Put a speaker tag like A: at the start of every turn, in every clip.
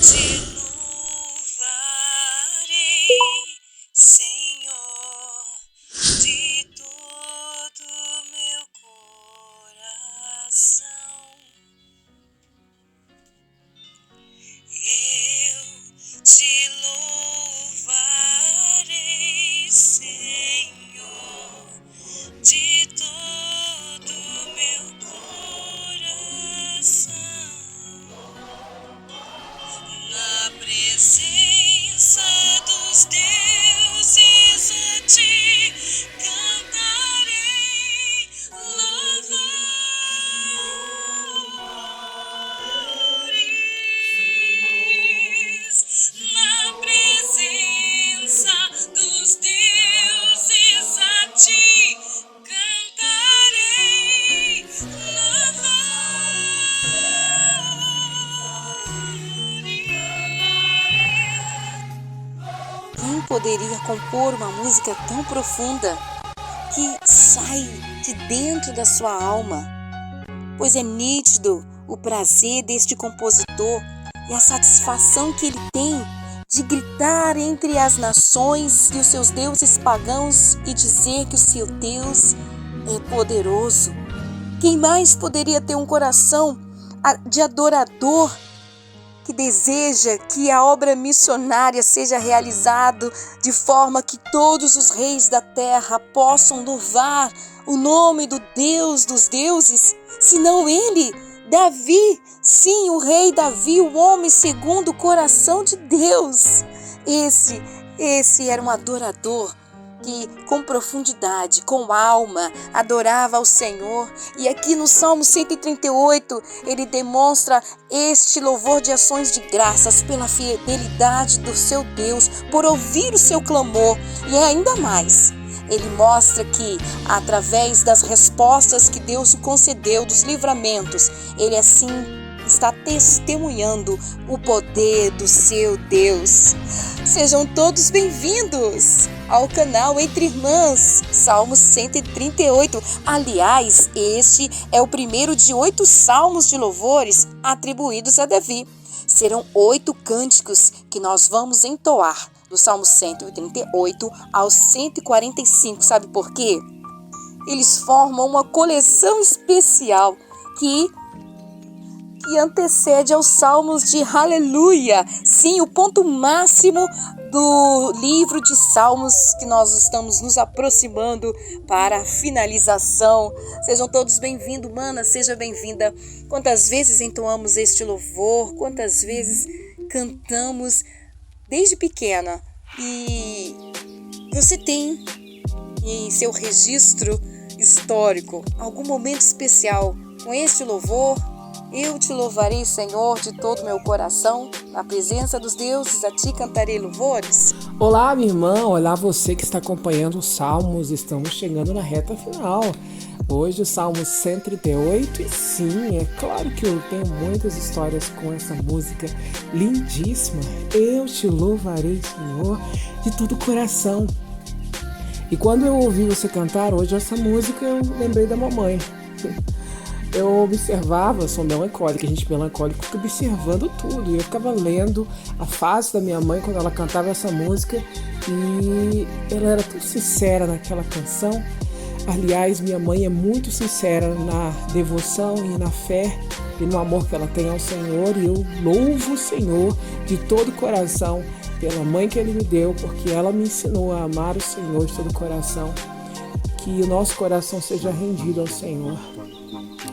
A: Te louvarei, Senhor, de todo meu coração. Eu te louvarei, Senhor, de todo meu coração. Na presença dos deuses a ti cantarei louvores. Na presença dos deuses a ti cantarei louvores.
B: Quem poderia compor uma música tão profunda que sai de dentro da sua alma? Pois é nítido o prazer deste compositor e a satisfação que ele tem de gritar entre as nações e os seus deuses pagãos e dizer que o seu Deus é poderoso. Quem mais poderia ter um coração de adorador que deseja que a obra missionária seja realizada de forma que todos os reis da terra possam louvar o nome do Deus dos deuses, senão ele, Davi, sim, o rei Davi, o homem segundo o coração de Deus. Esse era um adorador que com profundidade, com alma, adorava ao Senhor. E aqui no Salmo 138, ele demonstra este louvor de ações de graças pela fidelidade do seu Deus, por ouvir o seu clamor. E ainda mais, ele mostra que, através das respostas que Deus concedeu, dos livramentos, ele assim está testemunhando o poder do seu Deus. Sejam todos bem-vindos ao canal Entre Irmãs, Salmo 138. Aliás, este é o primeiro de 8 salmos de louvores atribuídos a Davi. Serão 8 cânticos que nós vamos entoar do Salmo 138 ao 145. Sabe por quê? Eles formam uma coleção especial que antecede aos salmos de Aleluia. Sim, o ponto máximo do livro de salmos que nós estamos nos aproximando para a finalização. Sejam todos bem-vindos, mana, seja bem-vinda. Quantas vezes entoamos este louvor, quantas vezes cantamos desde pequena. E você tem em seu registro histórico algum momento especial com este louvor? Eu te louvarei, Senhor, de todo o meu coração. Na presença dos deuses, a ti cantarei louvores.
C: Olá, minha irmã. Olá, você que está acompanhando os Salmos. Estamos chegando na reta final. Hoje o Salmo 138. E sim, é claro que eu tenho muitas histórias com essa música lindíssima. Eu te louvarei, Senhor, de todo o coração. E quando eu ouvi você cantar hoje essa música, eu lembrei da mamãe. Eu observava, sou melancólica, a gente melancólico fica observando tudo. E eu ficava lendo a face da minha mãe quando ela cantava essa música. E ela era tão sincera naquela canção. Aliás, minha mãe é muito sincera na devoção e na fé e no amor que ela tem ao Senhor. E eu louvo o Senhor de todo o coração pela mãe que Ele me deu, porque ela me ensinou a amar o Senhor de todo o coração. Que o nosso coração seja rendido ao Senhor.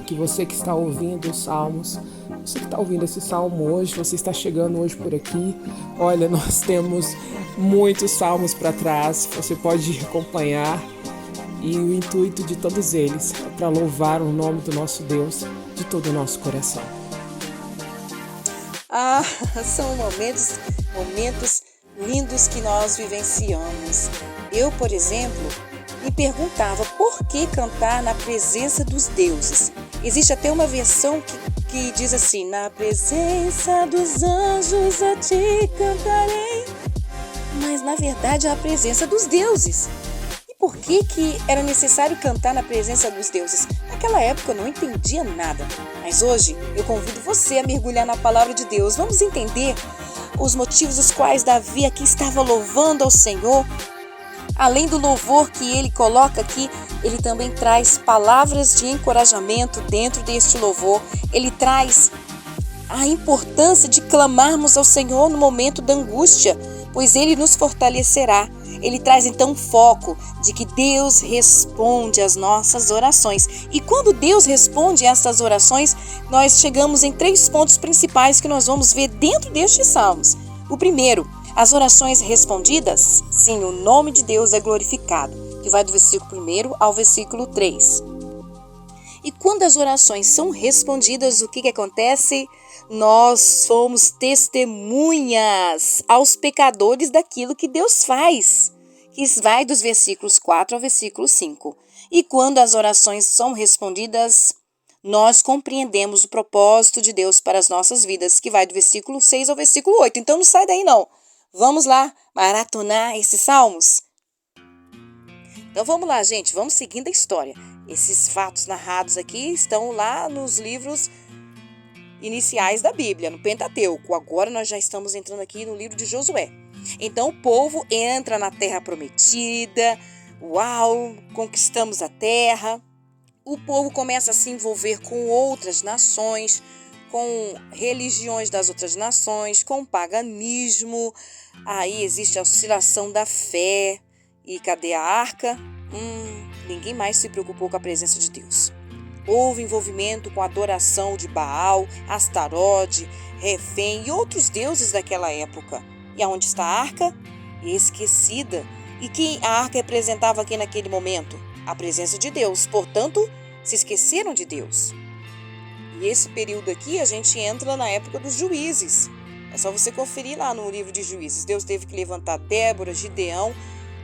C: Que você que está ouvindo os salmos, você que está ouvindo esse salmo hoje, você está chegando hoje por aqui, olha, nós temos muitos salmos para trás, você pode acompanhar, e o intuito de todos eles é para louvar o nome do nosso Deus de todo o nosso coração.
B: São momentos lindos que nós vivenciamos. Eu, por exemplo, me perguntava por que cantar na presença dos deuses. Existe até uma versão que diz assim: na presença dos anjos a ti cantarei. Mas na verdade é a presença dos deuses. E por que era necessário cantar na presença dos deuses. Naquela época eu não entendia nada, mas hoje eu convido você a mergulhar na palavra de Deus. Vamos entender os motivos os quais Davi aqui estava louvando ao Senhor. Além do louvor que ele coloca aqui, ele também traz palavras de encorajamento dentro deste louvor. Ele traz a importância de clamarmos ao Senhor no momento da angústia, pois Ele nos fortalecerá. Ele traz então foco de que Deus responde às nossas orações. E quando Deus responde a essas orações, nós chegamos em 3 pontos principais que nós vamos ver dentro destes salmos. O primeiro, as orações respondidas, sim, o nome de Deus é glorificado, que vai do versículo 1 ao versículo 3. E quando as orações são respondidas, o que acontece? Nós somos testemunhas aos pecadores daquilo que Deus faz, que vai dos versículos 4 ao versículo 5. E quando as orações são respondidas, nós compreendemos o propósito de Deus para as nossas vidas, que vai do versículo 6 ao versículo 8. Então não sai daí não. Vamos lá maratonar esses salmos? Então vamos lá, gente, vamos seguindo a história. Esses fatos narrados aqui estão lá nos livros iniciais da Bíblia, no Pentateuco. Agora nós já estamos entrando aqui no livro de Josué. Então o povo entra na terra prometida. Uau, conquistamos a terra. O povo começa a se envolver com outras nações, com religiões das outras nações, com paganismo. Aí existe a oscilação da fé. E cadê a arca? Ninguém mais se preocupou com a presença de Deus. Houve envolvimento com a adoração de Baal, Astarote, Refém e outros deuses daquela época. E aonde está a arca? Esquecida. E quem a arca representava aqui naquele momento? A presença de Deus. Portanto, se esqueceram de Deus. E esse período aqui a gente entra na época dos juízes. É só você conferir lá no livro de Juízes. Deus teve que levantar Débora, Gideão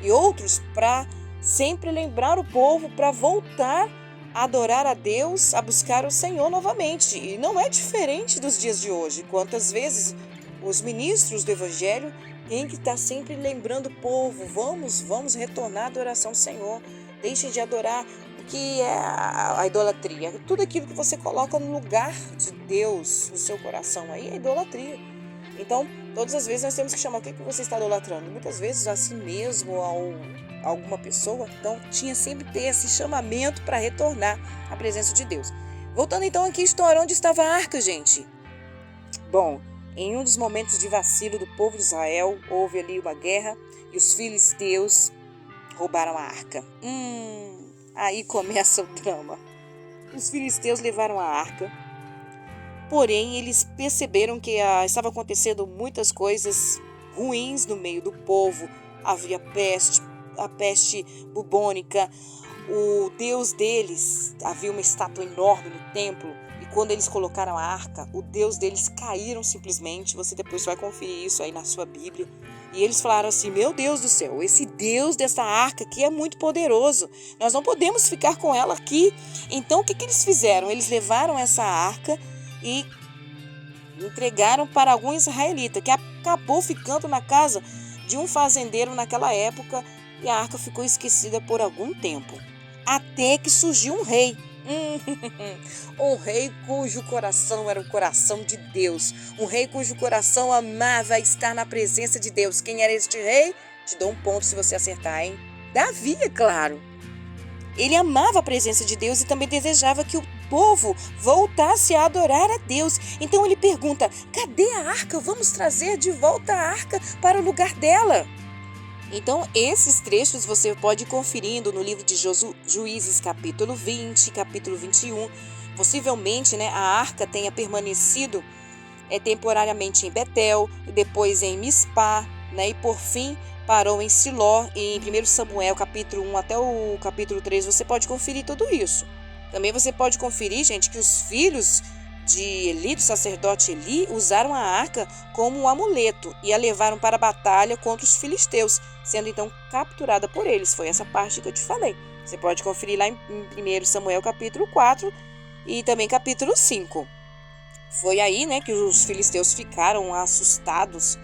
B: e outros para sempre lembrar o povo para voltar a adorar a Deus, a buscar o Senhor novamente. E não é diferente dos dias de hoje. Quantas vezes os ministros do Evangelho têm que estar sempre lembrando o povo, vamos retornar à adoração ao Senhor. Deixem de adorar o que é a idolatria. Tudo aquilo que você coloca no lugar de Deus, no seu coração, aí é idolatria. Então, todas as vezes nós temos que chamar o que você está idolatrando. Muitas vezes a si mesmo, a alguma pessoa. Então, tinha sempre que ter esse chamamento para retornar à presença de Deus. Voltando então aqui à história, onde estava a arca, gente? Bom, em um dos momentos de vacilo do povo de Israel, houve ali uma guerra e os filisteus roubaram a arca. Aí começa o drama. Os filisteus levaram a arca. Porém, eles perceberam que estava acontecendo muitas coisas ruins no meio do povo. Havia a peste bubônica. O Deus deles, havia uma estátua enorme no templo. E quando eles colocaram a arca, o Deus deles caíram simplesmente. Você depois vai conferir isso aí na sua Bíblia. E eles falaram assim, meu Deus do céu, esse Deus dessa arca aqui é muito poderoso. Nós não podemos ficar com ela aqui. Então, o que eles fizeram? Eles levaram essa arca e entregaram para algum israelita, que acabou ficando na casa de um fazendeiro naquela época, e a arca ficou esquecida por algum tempo. Até que surgiu um rei. Um rei cujo coração era o coração de Deus. Um rei cujo coração amava estar na presença de Deus. Quem era este rei? Te dou um ponto se você acertar, hein? Davi, é claro. Ele amava a presença de Deus e também desejava que o povo voltasse a adorar a Deus. Então ele pergunta, cadê a arca? Vamos trazer de volta a arca para o lugar dela. Então esses trechos você pode ir conferindo no livro de Juízes, capítulo 20, capítulo 21. Possivelmente, a arca tenha permanecido temporariamente em Betel, e depois em Mispá, e por fim parou em Siló, e em 1 Samuel, capítulo 1 até o capítulo 3, você pode conferir tudo isso. Também você pode conferir, gente, que os filhos de Eli, do sacerdote Eli, usaram a arca como um amuleto e a levaram para a batalha contra os filisteus, sendo então capturada por eles. Foi essa parte que eu te falei. Você pode conferir lá em 1 Samuel, capítulo 4 e também capítulo 5. Foi aí, que os filisteus ficaram assustados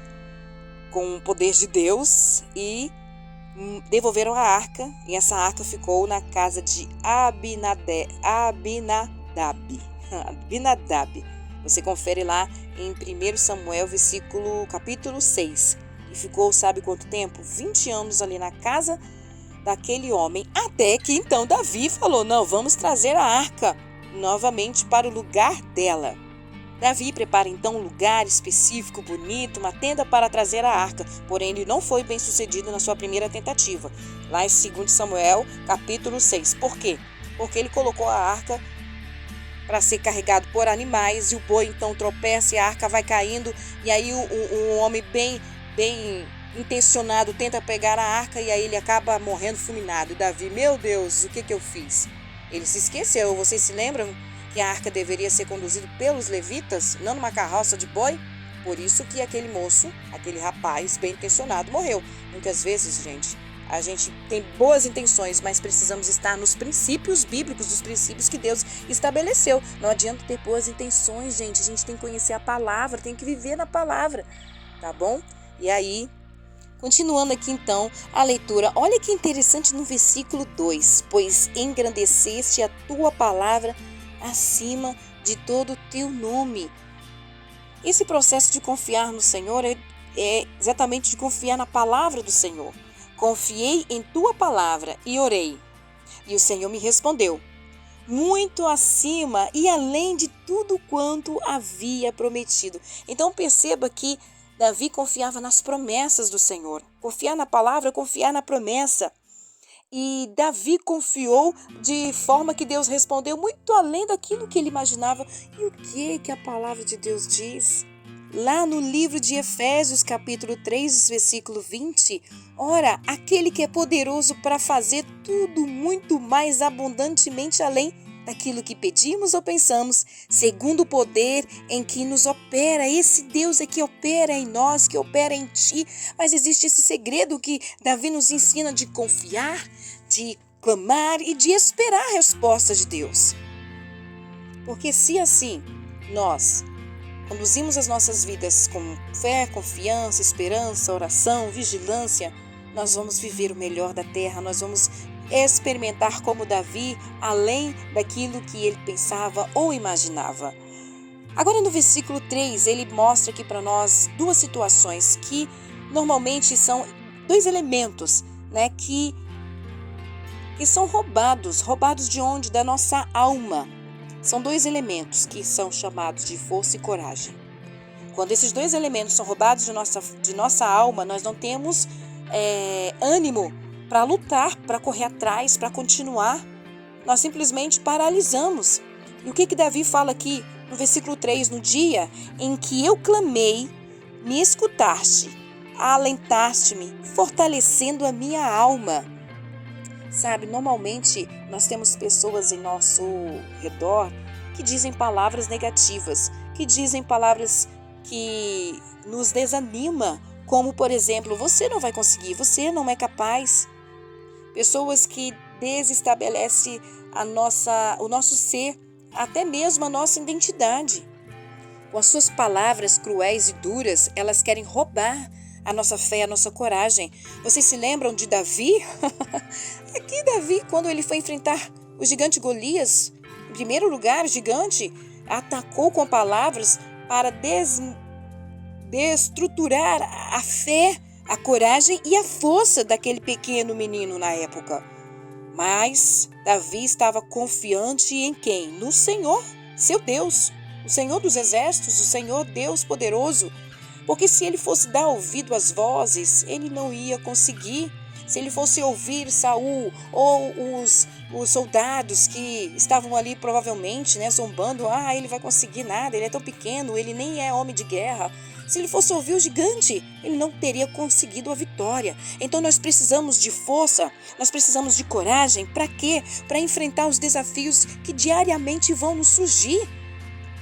B: com o poder de Deus e devolveram a arca, e essa arca ficou na casa de Abinadab. Você confere lá em 1 Samuel, capítulo 6. E ficou, sabe quanto tempo? 20 anos ali na casa daquele homem, até que então Davi falou: não, vamos trazer a arca novamente para o lugar dela. Davi prepara então um lugar específico, bonito, uma tenda para trazer a arca, porém ele não foi bem sucedido na sua primeira tentativa, lá em 2 Samuel, capítulo 6. Por quê? Porque ele colocou a arca para ser carregado por animais, e o boi então tropeça e a arca vai caindo, e aí o homem bem intencionado tenta pegar a arca, e aí ele acaba morrendo fulminado. E Davi: meu Deus, o que eu fiz? Ele se esqueceu. Vocês se lembram que a arca deveria ser conduzida pelos levitas, não numa carroça de boi? Por isso que aquele moço, aquele rapaz bem intencionado, morreu. Muitas vezes, gente, a gente tem boas intenções, mas precisamos estar nos princípios bíblicos, nos princípios que Deus estabeleceu. Não adianta ter boas intenções, gente. A gente tem que conhecer a palavra, tem que viver na palavra, tá bom? E aí, continuando aqui então a leitura, olha que interessante no versículo 2: pois engrandeceste a tua palavra acima de todo o teu nome. Esse processo de confiar no Senhor é exatamente de confiar na palavra do Senhor. Confiei em tua palavra e orei, e o Senhor me respondeu, muito acima e além de tudo quanto havia prometido. Então perceba que Davi confiava nas promessas do Senhor. Confiar na palavra, confiar na promessa. E Davi confiou de forma que Deus respondeu muito além daquilo que ele imaginava. E o que a palavra de Deus diz? Lá no livro de Efésios, capítulo 3, versículo 20, ora, aquele que é poderoso para fazer tudo muito mais abundantemente além daquilo que pedimos ou pensamos, segundo o poder em que nos opera. Esse Deus é que opera em nós, que opera em ti. Mas existe esse segredo que Davi nos ensina de confiar, de clamar e de esperar a resposta de Deus. Porque se assim nós conduzimos as nossas vidas com fé, confiança, esperança, oração, vigilância, nós vamos viver o melhor da terra, nós vamos experimentar como Davi, além daquilo que ele pensava ou imaginava. Agora no versículo 3, ele mostra aqui para nós duas situações que normalmente são dois elementos, né, que são roubados de onde? Da nossa alma. São dois elementos que são chamados de força e coragem. Quando esses dois elementos são roubados de nossa alma, nós não temos ânimo para lutar, para correr atrás, para continuar. Nós simplesmente paralisamos. E o que Davi fala aqui no versículo 3? No dia em que eu clamei, me escutaste, alentaste-me, fortalecendo a minha alma. Sabe, normalmente nós temos pessoas em nosso redor que dizem palavras negativas, que dizem palavras que nos desanimam, como por exemplo, você não vai conseguir, você não é capaz. Pessoas que desestabelecem o nosso ser, até mesmo a nossa identidade. Com as suas palavras cruéis e duras, elas querem roubar a nossa fé, a nossa coragem. Vocês se lembram de Davi? Aqui Davi, quando ele foi enfrentar o gigante Golias, em primeiro lugar, o gigante atacou com palavras para destruturar a fé, a coragem e a força daquele pequeno menino na época. Mas Davi estava confiante em quem? No Senhor, seu Deus, o Senhor dos exércitos, o Senhor Deus poderoso. Porque se ele fosse dar ouvido às vozes, ele não ia conseguir. Se ele fosse ouvir Saul ou os soldados que estavam ali provavelmente, zombando, ele vai conseguir nada, ele é tão pequeno, ele nem é homem de guerra. Se ele fosse ouvir o gigante, ele não teria conseguido a vitória. Então nós precisamos de força, nós precisamos de coragem. Para quê? Para enfrentar os desafios que diariamente vão nos surgir.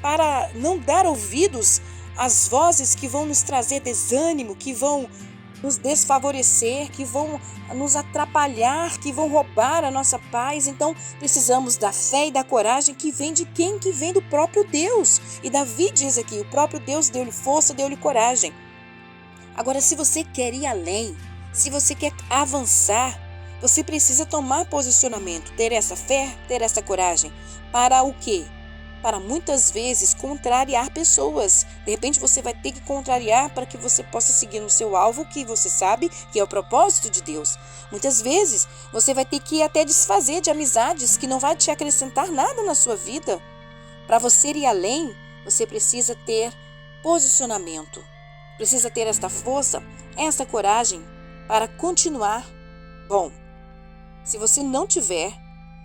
B: Para não dar ouvidos às vozes que vão nos trazer desânimo, que vão nos desfavorecer, que vão nos atrapalhar, que vão roubar a nossa paz. Então precisamos da fé e da coragem que vem de quem? Que vem do próprio Deus. E Davi diz aqui, o próprio Deus deu-lhe força, deu-lhe coragem. Agora, se você quer ir além, Se você quer avançar, você precisa tomar posicionamento, ter essa fé, ter essa coragem. Para o quê? Para muitas vezes contrariar pessoas. De repente você vai ter que contrariar para que você possa seguir no seu alvo, que você sabe que é o propósito de Deus. Muitas vezes você vai ter que até desfazer de amizades que não vai te acrescentar nada na sua vida. Para você ir além, você precisa ter posicionamento. Precisa ter esta força, esta coragem para continuar. Bom, se você não tiver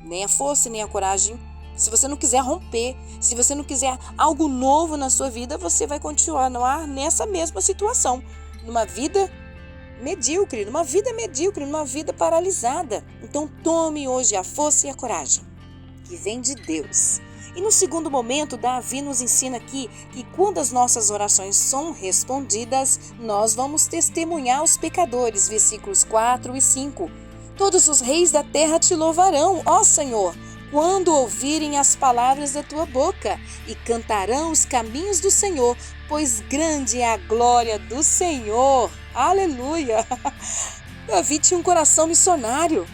B: nem a força, nem a coragem, se você não quiser romper, se você não quiser algo novo na sua vida, você vai continuar nessa mesma situação, numa vida medíocre, numa vida paralisada. Então tome hoje a força e a coragem, que vem de Deus. E no segundo momento, Davi nos ensina aqui que quando as nossas orações são respondidas, nós vamos testemunhar aos pecadores, versículos 4 e 5. Todos os reis da terra te louvarão, ó Senhor, quando ouvirem as palavras da tua boca, e cantarão os caminhos do Senhor, pois grande é a glória do Senhor. Aleluia! Davi tinha um coração missionário.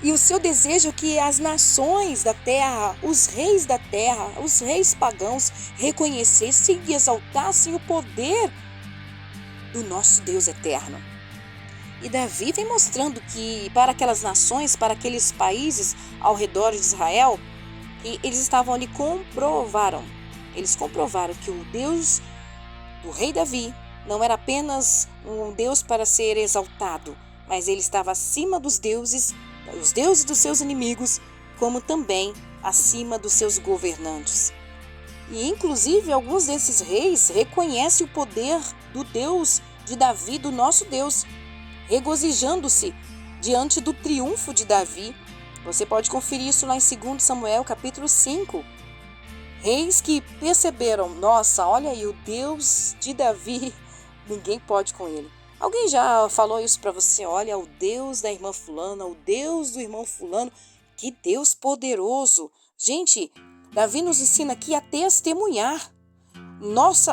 B: E o seu desejo é que as nações da terra, os reis da terra, os reis pagãos, reconhecessem e exaltassem o poder do nosso Deus eterno. E Davi vem mostrando que para aquelas nações, para aqueles países ao redor de Israel, que eles estavam ali, eles comprovaram que o Deus do rei Davi não era apenas um Deus para ser exaltado, mas ele estava acima dos deuses, os deuses dos seus inimigos, como também acima dos seus governantes. E inclusive alguns desses reis reconhecem o poder do Deus de Davi, do nosso Deus, regozijando-se diante do triunfo de Davi. Você pode conferir isso lá em 2 Samuel, capítulo 5. Reis que perceberam, nossa, olha aí, o Deus de Davi, ninguém pode com ele. Alguém já falou isso para você? Olha, o Deus da irmã fulana, o Deus do irmão fulano, que Deus poderoso. Gente, Davi nos ensina aqui a testemunhar.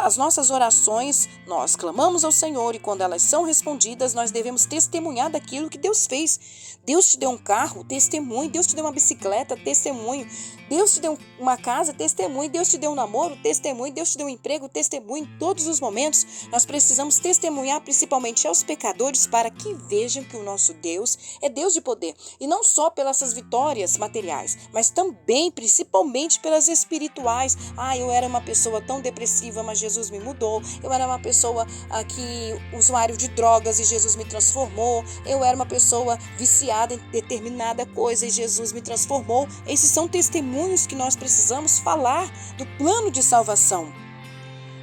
B: As nossas orações, nós clamamos ao Senhor e quando elas são respondidas, nós devemos testemunhar daquilo que Deus fez. Deus te deu um carro, testemunhe. Deus te deu uma bicicleta, testemunhe. Deus te deu uma casa, testemunhe. Deus te deu um namoro, testemunhe. Deus te deu um emprego, testemunhe. Em todos os momentos, nós precisamos testemunhar, principalmente aos pecadores, para que vejam que o nosso Deus é Deus de poder. E não só pelas vitórias materiais, mas também, principalmente, pelas espirituais. Eu era uma pessoa tão depressiva, mas Jesus me mudou. Eu era uma pessoa usuário de drogas e Jesus me transformou. Eu era uma pessoa viciada em determinada coisa e Jesus me transformou. Esses são testemunhos que nós precisamos falar do plano de salvação.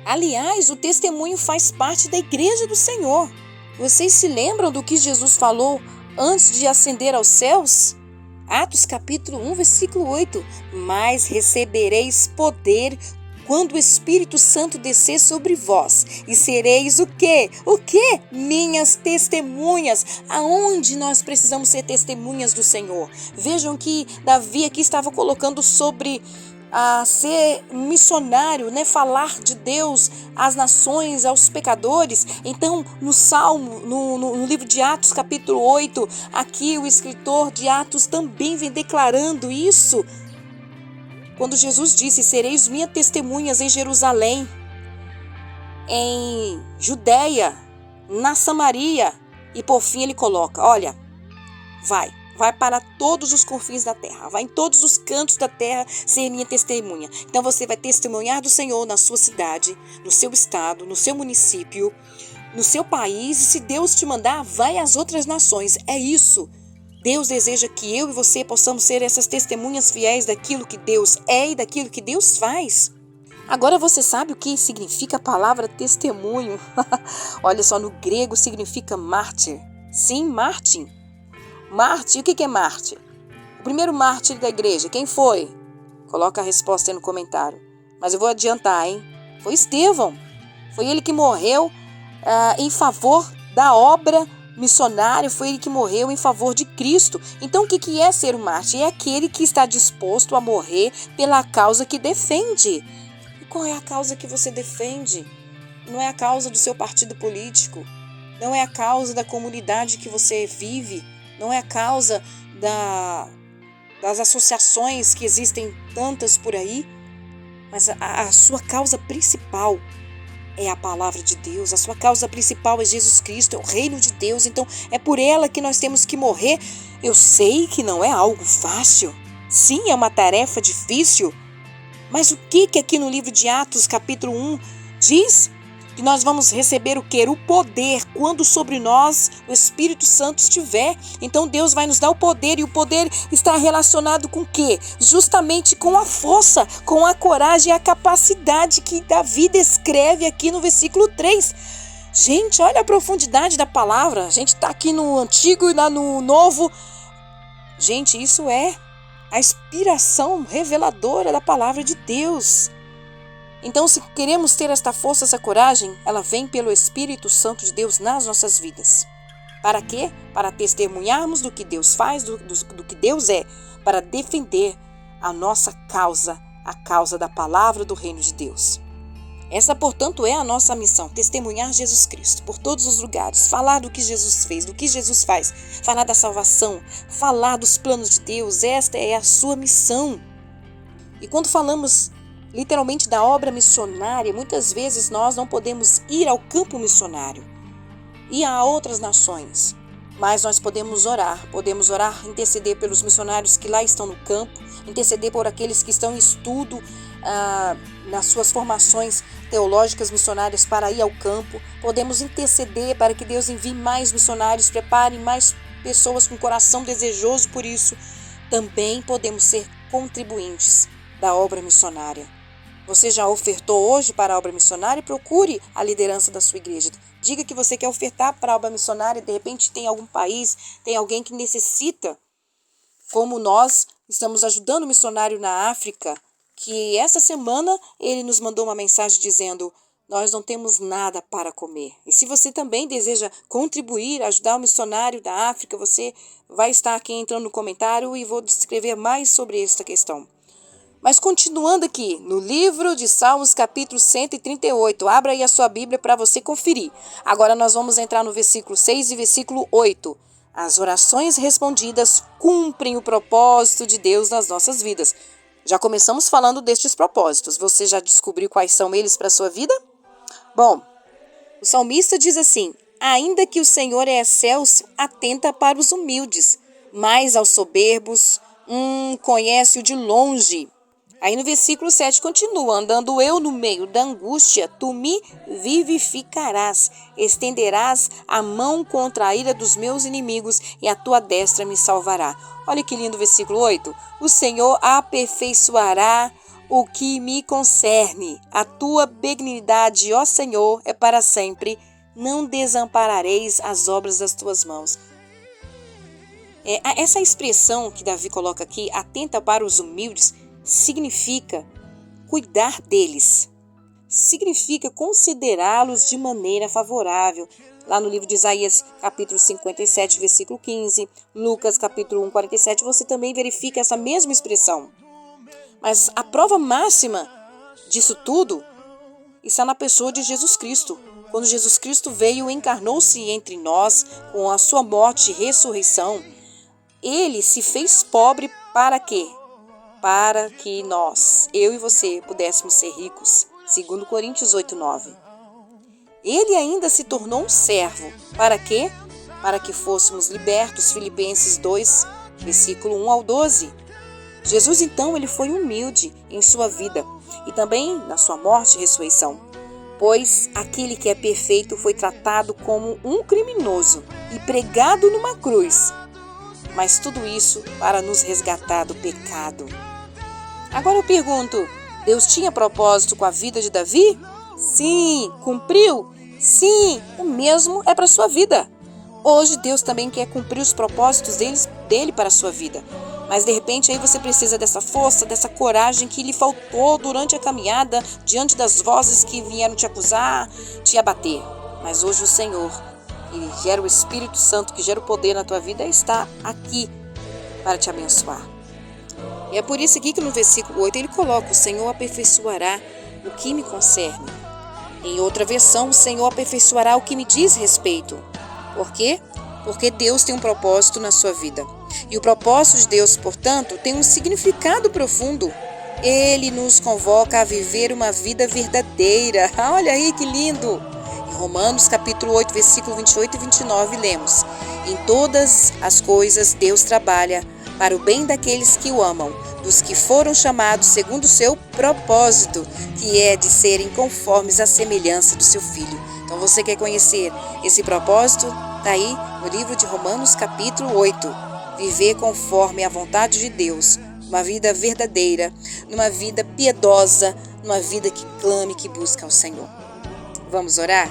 B: Aliás, o testemunho faz parte da igreja do Senhor. Vocês se lembram do que Jesus falou antes de ascender aos céus? Atos capítulo 1, versículo 8. Mas recebereis poder quando o Espírito Santo descer sobre vós, e sereis o quê? O quê? Minhas testemunhas. Aonde nós precisamos ser testemunhas do Senhor? Vejam que Davi aqui estava colocando sobre ser missionário, falar de Deus às nações, aos pecadores. Então, no Salmo, no livro de Atos, capítulo 8, aqui o escritor de Atos também vem declarando isso. Quando Jesus disse, sereis minhas testemunhas em Jerusalém, em Judeia, na Samaria, e por fim ele coloca, olha, vai para todos os confins da terra, vai em todos os cantos da terra ser minha testemunha. Então você vai testemunhar do Senhor na sua cidade, no seu estado, no seu município, no seu país, e se Deus te mandar, vai às outras nações. É isso. Deus deseja que eu e você possamos ser essas testemunhas fiéis daquilo que Deus é e daquilo que Deus faz. Agora você sabe o que significa a palavra testemunho? Olha só, no grego significa mártir. Sim, mártir. Mártir, o que é mártir? O primeiro mártir da igreja, quem foi? Coloca a resposta aí no comentário. Mas eu vou adiantar, hein? Foi Estevão. Foi ele que morreu em favor da obra missionário, foi ele que morreu em favor de Cristo. Então o que é ser um mártir? É aquele que está disposto a morrer pela causa que defende. E qual é a causa que você defende? Não é a causa do seu partido político, não é a causa da comunidade que você vive, não é a causa das associações que existem tantas por aí, mas a sua causa principal é a palavra de Deus, a sua causa principal é Jesus Cristo, é o reino de Deus, então é por ela que nós temos que morrer. Eu sei que não é algo fácil, sim, é uma tarefa difícil, mas o que aqui no livro de Atos, capítulo 1, diz? Que nós vamos receber o quê? O poder, quando sobre nós o Espírito Santo estiver. Então Deus vai nos dar o poder, e o poder está relacionado com o quê? Justamente com a força, com a coragem e a capacidade que Davi descreve aqui no versículo 3. Gente, olha a profundidade da palavra. A gente está aqui no Antigo e lá no Novo. Gente, isso é a inspiração reveladora da palavra de Deus. Então, se queremos ter esta força, essa coragem, ela vem pelo Espírito Santo de Deus nas nossas vidas. Para quê? Para testemunharmos do que Deus faz, do que Deus é, para defender a nossa causa, a causa da palavra do reino de Deus. Essa, portanto, é a nossa missão, testemunhar Jesus Cristo por todos os lugares, falar do que Jesus fez, do que Jesus faz, falar da salvação, falar dos planos de Deus. Esta é a sua missão. E quando falamos literalmente da obra missionária, muitas vezes nós não podemos ir ao campo missionário e a outras nações, mas nós podemos orar, interceder pelos missionários que lá estão no campo, interceder por aqueles que estão em estudo nas suas formações teológicas missionárias para ir ao campo, podemos interceder para que Deus envie mais missionários, prepare mais pessoas com coração desejoso por isso. Também podemos ser contribuintes da obra missionária. Você já ofertou hoje para a obra missionária? Procure a liderança da sua igreja. Diga que você quer ofertar para a obra missionária. De repente tem algum país, tem alguém que necessita. Como nós estamos ajudando o missionário na África, que essa semana ele nos mandou uma mensagem dizendo: nós não temos nada para comer. E se você também deseja contribuir, ajudar o missionário da África, você vai estar aqui entrando no comentário e vou descrever mais sobre esta questão. Mas continuando aqui, no livro de Salmos, capítulo 138, abra aí a sua Bíblia para você conferir. Agora nós vamos entrar no versículo 6 e versículo 8. As orações respondidas cumprem o propósito de Deus nas nossas vidas. Já começamos falando destes propósitos. Você já descobriu quais são eles para a sua vida? Bom, o salmista diz assim: ainda que o Senhor é excelso, atenta para os humildes, mas aos soberbos, conhece-o de longe. Aí no versículo 7 continua: andando eu no meio da angústia, tu me vivificarás, estenderás a mão contra a ira dos meus inimigos e a tua destra me salvará. Olha que lindo o versículo 8. O Senhor aperfeiçoará o que me concerne. A tua benignidade, ó Senhor, é para sempre. Não desamparareis as obras das tuas mãos. Essa expressão que Davi coloca aqui, atenta para os humildes, significa cuidar deles, significa considerá-los de maneira favorável. Lá no livro de Isaías, capítulo 57, versículo 15, Lucas, capítulo 1, 47, você também verifica essa mesma expressão. Mas a prova máxima disso tudo está na pessoa de Jesus Cristo. Quando Jesus Cristo veio e encarnou-se entre nós com a sua morte e ressurreição, ele se fez pobre para quê? Para que nós, eu e você, pudéssemos ser ricos. 2 Coríntios 8, 9. Ele ainda se tornou um servo. Para quê? Para que fôssemos libertos. Filipenses 2, versículo 1 ao 12. Jesus, então, ele foi humilde em sua vida e também na sua morte e ressurreição. Pois aquele que é perfeito foi tratado como um criminoso e pregado numa cruz. Mas tudo isso para nos resgatar do pecado. Agora eu pergunto, Deus tinha propósito com a vida de Davi? Sim. Cumpriu? Sim. O mesmo é para a sua vida. Hoje Deus também quer cumprir os propósitos dele para a sua vida. Mas de repente aí você precisa dessa força, dessa coragem que lhe faltou durante a caminhada, diante das vozes que vieram te acusar, te abater. Mas hoje o Senhor, que gera o Espírito Santo, que gera o poder na tua vida, está aqui para te abençoar. E é por isso aqui que no versículo 8 ele coloca: o Senhor aperfeiçoará o que me concerne. Em outra versão, o Senhor aperfeiçoará o que me diz respeito. Por quê? Porque Deus tem um propósito na sua vida. E o propósito de Deus, portanto, tem um significado profundo. Ele nos convoca a viver uma vida verdadeira. Olha aí que lindo! Em Romanos capítulo 8, versículo 28 e 29, lemos: Em todas as coisas Deus trabalha para o bem daqueles que o amam, dos que foram chamados segundo o seu propósito, que é de serem conformes à semelhança do seu Filho. Então você quer conhecer esse propósito? Está aí no livro de Romanos capítulo 8. Viver conforme a vontade de Deus, uma vida verdadeira, numa vida piedosa, numa vida que clame, que busca ao Senhor. Vamos orar?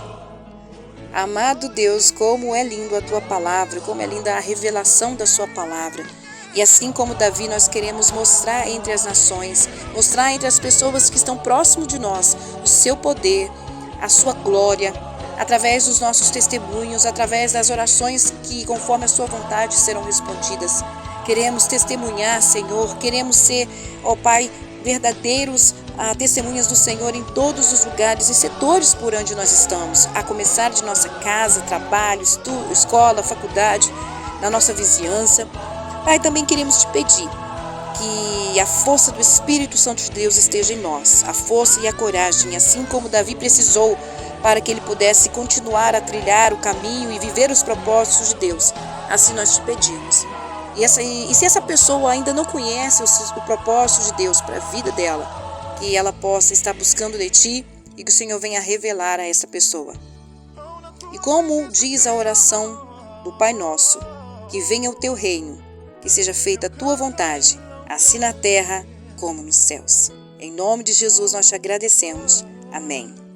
B: Amado Deus, como é lindo a Tua palavra, como é linda a revelação da Sua palavra. E assim como Davi, nós queremos mostrar entre as nações, mostrar entre as pessoas que estão próximo de nós, o Seu poder, a Sua glória, através dos nossos testemunhos, através das orações que, conforme a Sua vontade, serão respondidas. Queremos testemunhar, Senhor, queremos ser, ó Pai, verdadeiros testemunhas do Senhor em todos os lugares e setores por onde nós estamos, a começar de nossa casa, trabalho, estudo, escola, faculdade, na nossa vizinhança. Pai, também queremos te pedir que a força do Espírito Santo de Deus esteja em nós, a força e a coragem, assim como Davi precisou para que ele pudesse continuar a trilhar o caminho e viver os propósitos de Deus. Assim nós te pedimos. E se essa pessoa ainda não conhece o propósito de Deus para a vida dela, que ela possa estar buscando de Ti e que o Senhor venha revelar a essa pessoa. E como diz a oração do Pai Nosso, que venha o Teu reino, que seja feita a Tua vontade, assim na terra como nos céus. Em nome de Jesus nós te agradecemos. Amém.